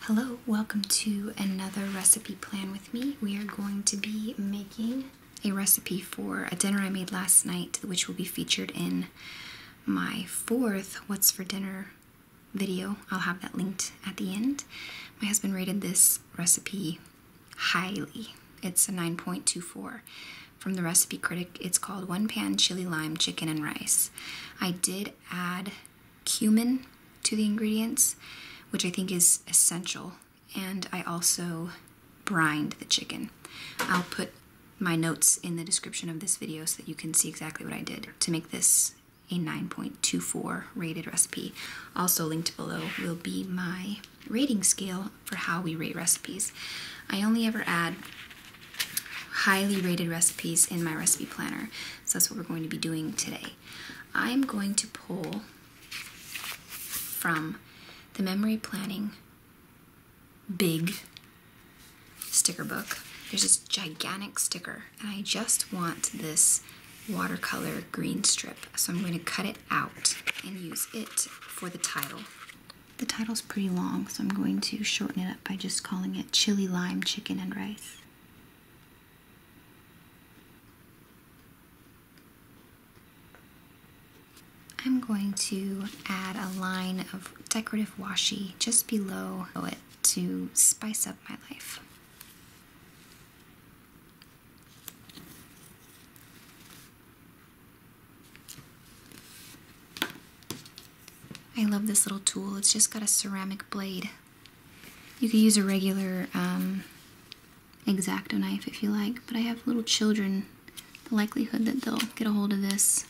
Hello, welcome to another recipe plan with me. We are going to be making a recipe for a dinner I made last night, which will be featured in my fourth What's for Dinner video. I'll have that linked at the end. My husband rated this recipe highly. It's a 9.24. From the recipe critic, it's called One Pan Chili Lime Chicken and Rice. I did add cumin to the ingredients, which I think is essential, and I also brined the chicken. I'll put my notes in the description of this video so that you can see exactly what I did to make this a 9.24 rated recipe. Also linked below will be my rating scale for how we rate recipes. I only ever add highly rated recipes in my recipe planner, so that's what we're going to be doing today. I'm going to pull from the Memory Planning big sticker book. There's this gigantic sticker, and I just want this watercolor green strip, so I'm going to cut it out and use it for the title. The title's pretty long, so I'm going to shorten it up by just calling it Chili Lime Chicken and Rice. I'm going to add a line of decorative washi just below it to spice up my life. I love this little tool. It's just got a ceramic blade. You could use a regular X-Acto knife if you like, but I have little children. The likelihood that they'll get a hold of this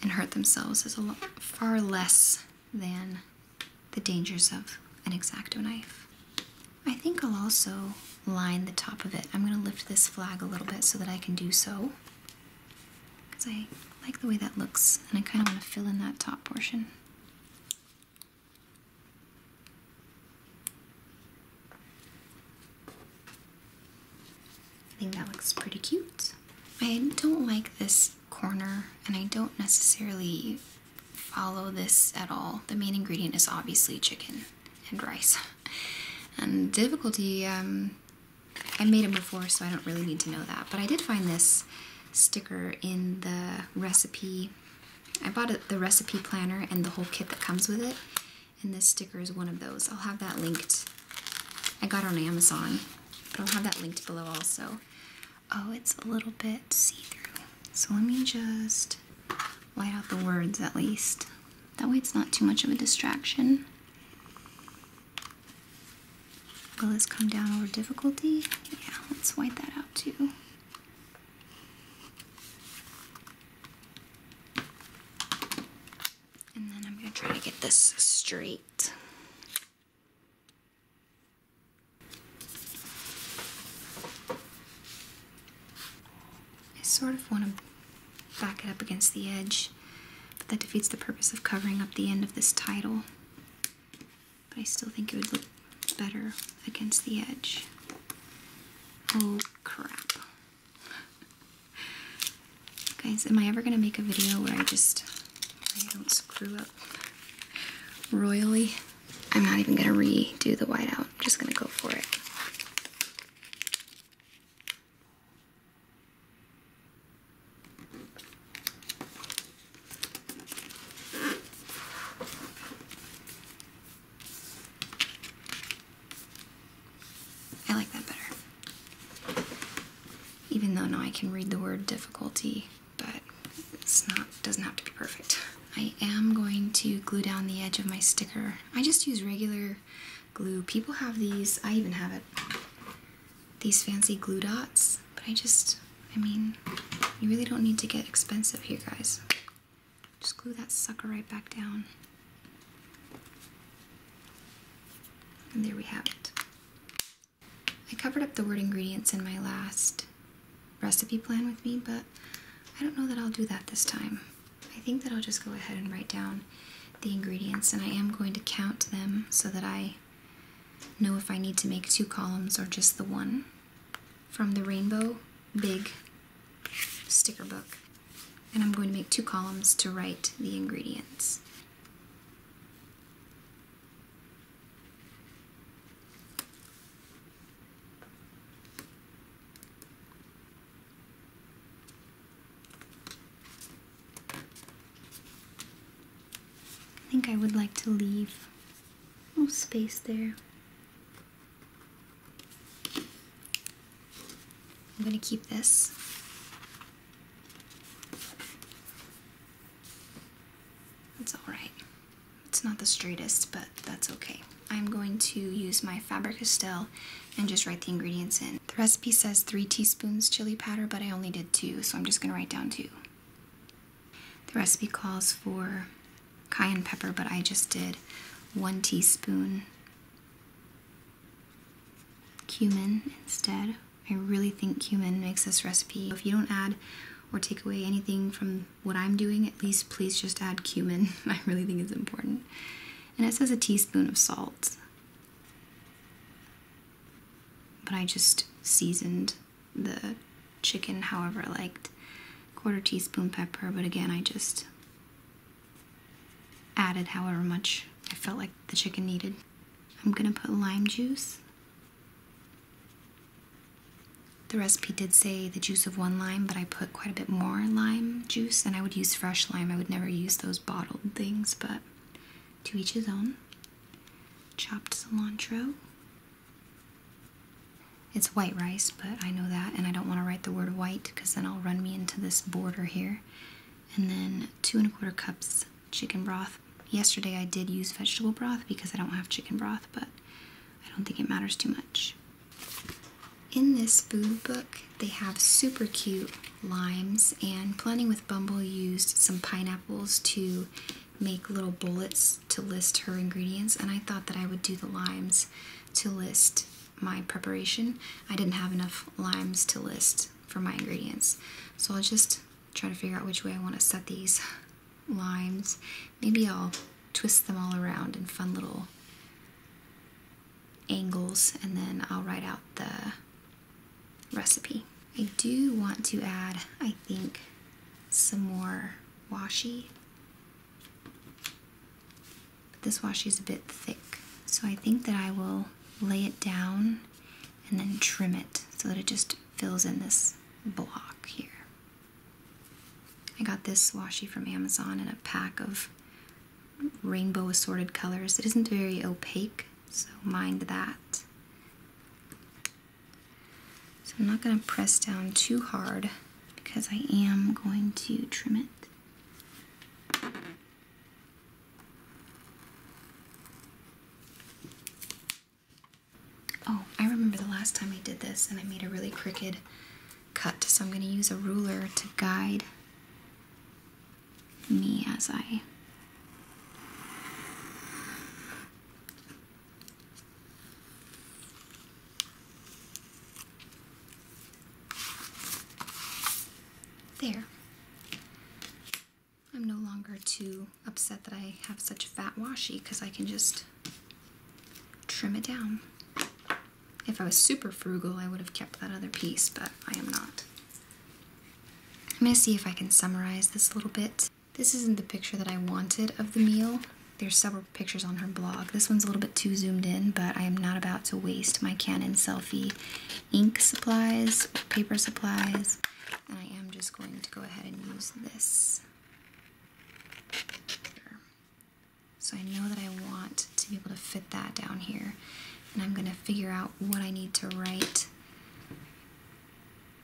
and hurt themselves is far less than the dangers of an X-Acto knife. I think I'll also line the top of it. I'm going to lift this flag a little bit so that I can do so, because I like the way that looks, and I kind of want to fill in that top portion. I think that looks pretty cute. I don't like this corner, and I don't necessarily follow this at all. The main ingredient is obviously chicken and rice. And difficulty, I made them before, so I don't really need to know that. But I did find this sticker in the recipe. I bought the recipe planner and the whole kit that comes with it, and this sticker is one of those. I'll have that linked. I got it on Amazon, but I'll have that linked below also. Oh, it's a little bit see-through. So let me just white out the words at least. That way it's not too much of a distraction. Will this come down over difficulty? Yeah, let's white that out too. And then I'm going to try to get this straight. I sort of want to back it up against the edge, but that defeats the purpose of covering up the end of this title. But I still think it would look better against the edge. Oh crap. Guys, am I ever going to make a video where I don't screw up royally? I'm not even going to redo the whiteout. I'm just going to go for it. I like that better. Even though now I can read the word difficulty, but doesn't have to be perfect. I am going to glue down the edge of my sticker. I just use regular glue. People have these, I even have it, these fancy glue dots, but I mean, you really don't need to get expensive here, guys. Just glue that sucker right back down. And there we have it. I covered up the word ingredients in my last recipe plan with me, but I don't know that I'll do that this time. I think that I'll just go ahead and write down the ingredients, and I am going to count them so that I know if I need to make 2 columns or just the one. From the Rainbow Big sticker book. And I'm going to make 2 columns to write the ingredients. think I would like to leave a little space there. I'm going to keep this. It's all right. It's not the straightest, but that's okay. I'm going to use my Faber-Castell and just write the ingredients in. The recipe says 3 teaspoons chili powder, but I only did 2, so I'm just going to write down 2. The recipe calls for cayenne pepper, but I just did 1 teaspoon cumin instead. I really think cumin makes this recipe. If you don't add or take away anything from what I'm doing, at least please just add cumin. I really think it's important. And it says a teaspoon of salt. But I just seasoned the chicken however I liked. 1/4 teaspoon pepper, but again, I just added however much I felt like the chicken needed. I'm gonna put lime juice. The recipe did say the juice of 1 lime, but I put quite a bit more lime juice, and I would use fresh lime. I would never use those bottled things, but to each his own. Chopped cilantro. It's white rice, but I know that, and I don't want to write the word white because then I'll run me into this border here. And then 2 1/4 cups chicken broth. Yesterday I did use vegetable broth because I don't have chicken broth, but I don't think it matters too much. In this food book, they have super cute limes, and Planning with Bumble used some pineapples to make little bullets to list her ingredients, and I thought that I would do the limes to list my preparation. I didn't have enough limes to list for my ingredients, so I'll just try to figure out which way I want to set these limes. Maybe I'll twist them all around in fun little angles, and then I'll write out the recipe. I do want to add, I think, some more washi. But this washi is a bit thick, so I think that I will lay it down and then trim it so that it just fills in this block here. I got this washi from Amazon in a pack of rainbow assorted colors. It isn't very opaque, so mind that. So I'm not going to press down too hard because I am going to trim it. Oh, I remember the last time I did this and I made a really crooked cut, so I'm going to use a ruler to guide me as I there. I'm no longer too upset that I have such fat washi because I can just trim it down. If I was super frugal, I would have kept that other piece, but I am not. I'm going to see if I can summarize this a little bit. This isn't the picture that I wanted of the meal. There's several pictures on her blog. This one's a little bit too zoomed in, but I am not about to waste my Canon selfie ink supplies, paper supplies, and I am just going to go ahead and use this. So I know that I want to be able to fit that down here, and I'm going to figure out what I need to write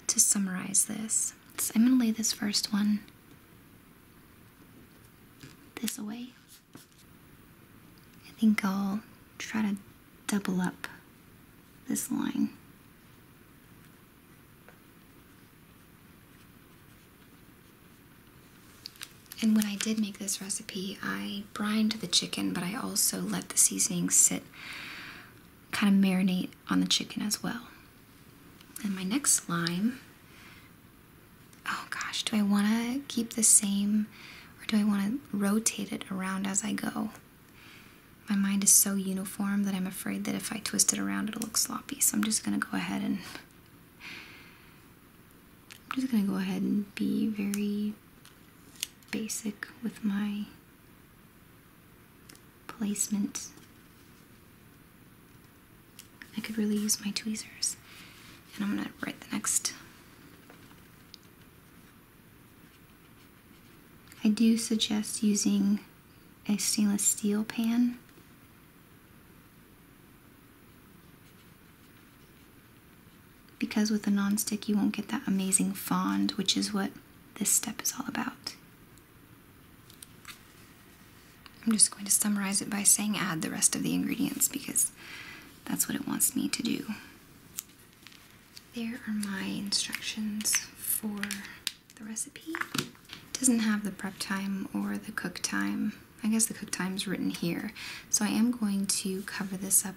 to summarize this. So I'm going to lay this first one this away. I think I'll try to double up this line. And when I did make this recipe, I brined the chicken, but I also let the seasoning sit, kind of marinate on the chicken as well. And my next lime, oh gosh, do I want to keep the same or do I want to rotate it around as I go? My mind is so uniform that I'm afraid that if I twist it around, it'll look sloppy. So I'm just going to go ahead and be very basic with my placement. I could really use my tweezers. And I'm going to write the next. I do suggest using a stainless steel pan. Because with a nonstick you won't get that amazing fond, which is what this step is all about. I'm just going to summarize it by saying add the rest of the ingredients because that's what it wants me to do. There are my instructions for the recipe. It doesn't have the prep time or the cook time. I guess the cook time is written here. So I am going to cover this up,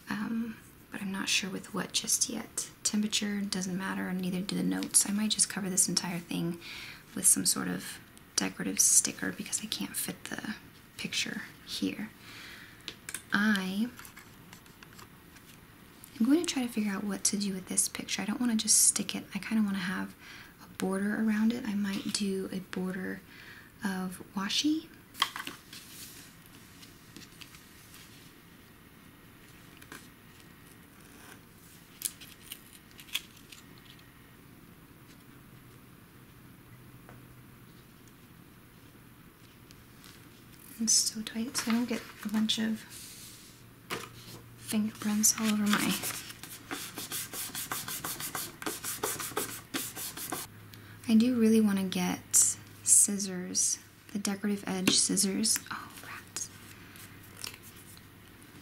but I'm not sure with what just yet. Temperature doesn't matter, and neither do the notes. I might just cover this entire thing with some sort of decorative sticker because I can't fit the picture here. I'm going to try to figure out what to do with this picture. I don't want to just stick it. I kind of want to have a border around it. I might do a border of washi. And so tight so I don't get a bunch of fingerprints all over my I do really want to get scissors, the decorative edge scissors. Oh, rats.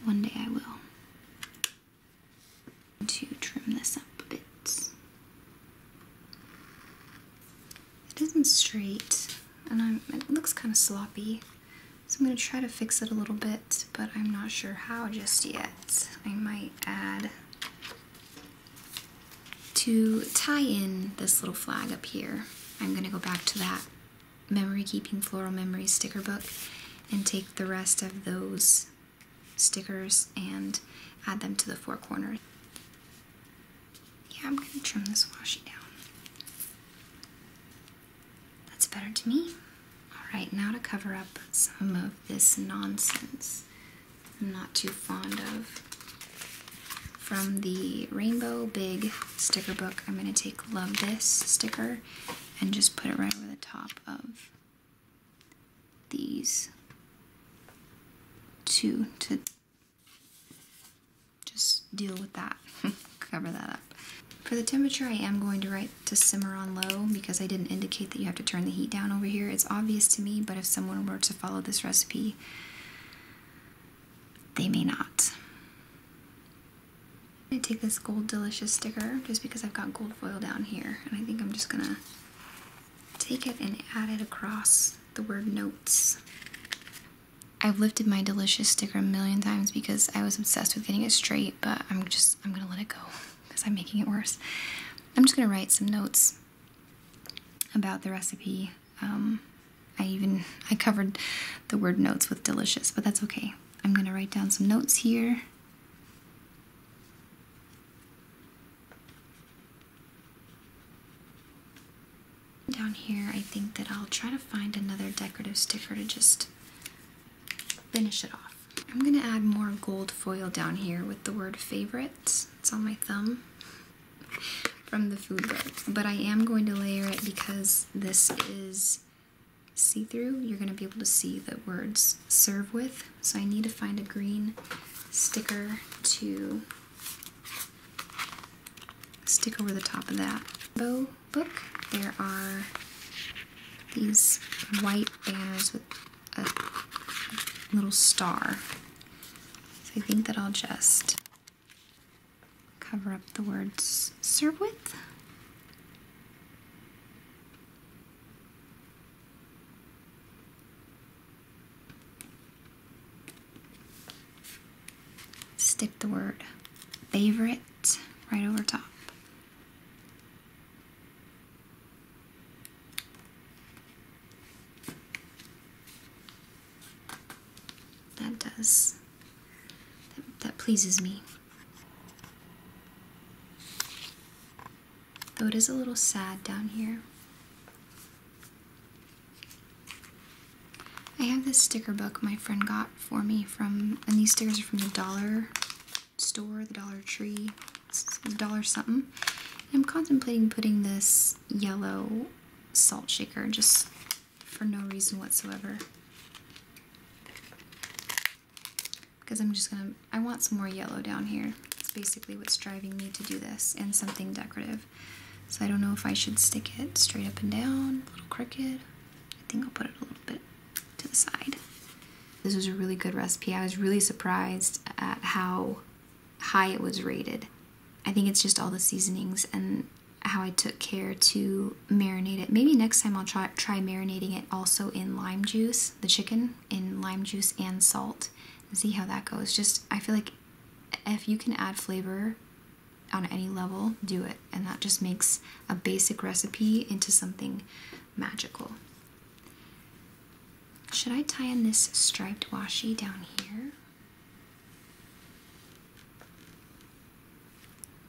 One day I will. To trim this up a bit. It isn't straight, and it looks kind of sloppy. So I'm going to try to fix it a little bit, but I'm not sure how just yet. I might add, to tie in this little flag up here, I'm going to go back to that Memory Keeping Floral Memories sticker book and take the rest of those stickers and add them to the four corners. Yeah, I'm going to trim this washi down. That's better to me. Alright, now to cover up some of this nonsense I'm not too fond of. From the Rainbow Big sticker book, I'm going to take Love This sticker and just put it right over the top of these two to just deal with that, cover that up. For the temperature, I am going to write to simmer on low because I didn't indicate that you have to turn the heat down over here. It's obvious to me, but if someone were to follow this recipe, they may not. I'm going to take this Gold Delicious sticker just because I've got gold foil down here, and I think I'm just going to take it and add it across the word notes. I've lifted my Delicious sticker a million times because I was obsessed with getting it straight, but I'm going to let it go because I'm making it worse. I'm just going to write some notes about the recipe. I covered the word notes with Delicious, but that's okay. I'm going to write down some notes here. Down here, I think that I'll try to find another decorative sticker to just finish it off. I'm going to add more gold foil down here with the word favorite. It's on my thumb from the food book. But I am going to layer it because this is see-through. You're going to be able to see the words serve with. So I need to find a green sticker to stick over the top of that. Bow book, there are these white banners with a little star. So I think that I'll just cover up the words serve with. Stick the word favorite right over top. That pleases me. Though it is a little sad down here. I have this sticker book my friend got for me and these stickers are from the dollar store, the Dollar Tree, it's $1 something. And I'm contemplating putting this yellow salt shaker just for no reason whatsoever. because I want some more yellow down here. It's basically what's driving me to do this, and something decorative. So I don't know if I should stick it straight up and down, a little crooked. I think I'll put it a little bit to the side. This was a really good recipe. I was really surprised at how high it was rated. I think it's just all the seasonings and how I took care to marinate it. Maybe next time I'll try marinating it also in lime juice, the chicken in lime juice and salt, and see how that goes. Just, I feel like if you can add flavor on any level, do it. And that just makes a basic recipe into something magical. Should I tie in this striped washi down here?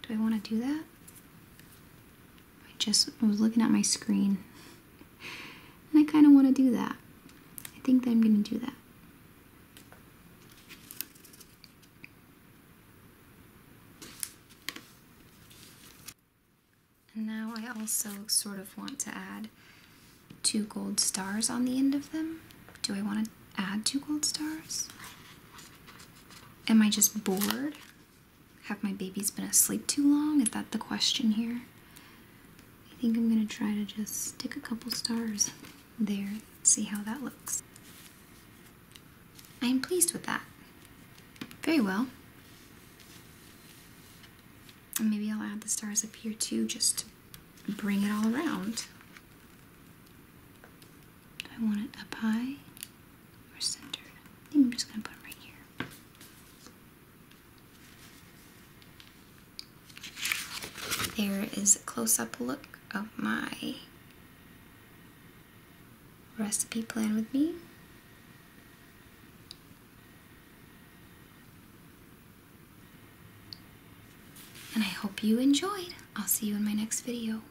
Do I want to do that? I was looking at my screen and I kind of want to do that. I think that I'm going to do that. And now I also sort of want to add 2 gold stars on the end of them. Do I want to add 2 gold stars? Am I just bored? Have my babies been asleep too long? Is that the question here? I think I'm going to try to just stick a couple stars there, see how that looks. I am pleased with that. Very well. And maybe I'll add the stars up here too, just to bring it all around. Do I want it up high or centered? I think I'm just going to put it right here. There is a close-up look of my recipe plan with me. And I hope you enjoyed. I'll see you in my next video.